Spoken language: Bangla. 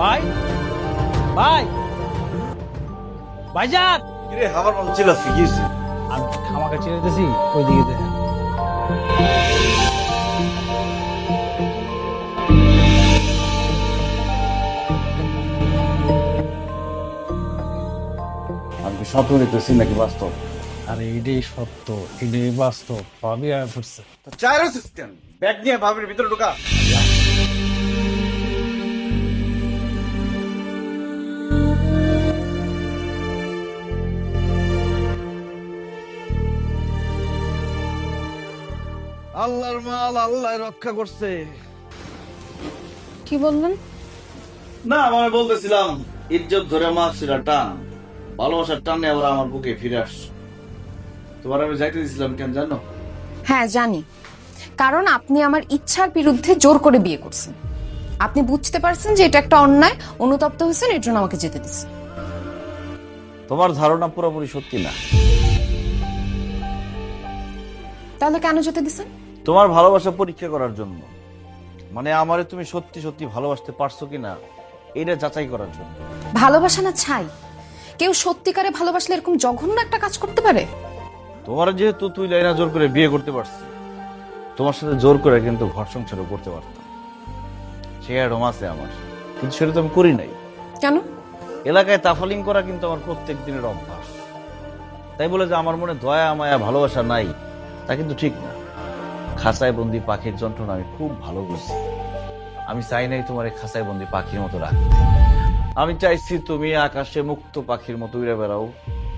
ভাই ভাই ভাইজান, কিরে আমার মন ছিল ফিগিয়েছে। আমি খামাকা ছেড়ে দিতেছি, ওইদিকে দেখেন। আমি কি স্বপ্ন দেখতেছি নাকি বাস্তব? আরে এটাই সত্য, এটাই বাস্তব, সবই আয়া পড়ছে। তো চায়ের সিস্টেম ব্যাগ নিয়ে ভাবের ভিতরে ঢোকা। আল্লাহর মাল আল্লাহ রক্ষা করছে। কি বললেন? না আমি বলতেছিলাম ইজ্জত ধরে মারছিল টান, ভালোবাসার টানে আবার আমার বুকে ফিরে আসছে। তোমার আমি যাইতে দিছিলাম কেন জানো? হ্যাঁ জানি, কারণ আপনি আমার ইচ্ছার বিরুদ্ধে জোর করে বিয়ে করছেন। আপনি বুঝতে পারছেন যে এটা একটা অন্যায়, অনুতপ্ত হয়েছেন, এর জন্য আমাকে যেতে দিচ্ছেন। তোমার ধারণা পুরোপুরি সত্যি না। তাহলে কেন যেতে দিচ্ছেন? তোমার ভালোবাসা পরীক্ষা করার জন্য, মানে আমারে তুমি সত্যি সত্যি ভালোবাসতে পারছো কিনা এটা যাচাই করার জন্য। ভালোবাসা না ছাই, কেউ সত্যিকারে ভালোবাসলে এরকম জঘন্য একটা কাজ করতে পারে? তোমার যেহেতু তুই লাইনা জোর করে বিয়ে করতে পারছি, তোমার সাথে জোর করে কিন্তু ঘর সংসারও করতে পারতাম। সে রোম আছে আমার, কিন্তু সেটা তো আমি করি নাই। কেন? এলাকায় তাফালিং করা কিন্তু আমার প্রত্যেক দিনের অভ্যাস। তাই বলে যে আমার মনে দয়া মায়া ভালোবাসা নাই তা কিন্তু ঠিক না। খাঁচায় বন্দি পাখির যন্ত্রণা আমি খুব ভালো বুঝি। আমি চাই নাই তোমার এই খাঁচায় বন্দি পাখির মতো রাখতে। আমি চাইছি তুমি আকাশে মুক্ত পাখির মতো উড়ে বেড়াও,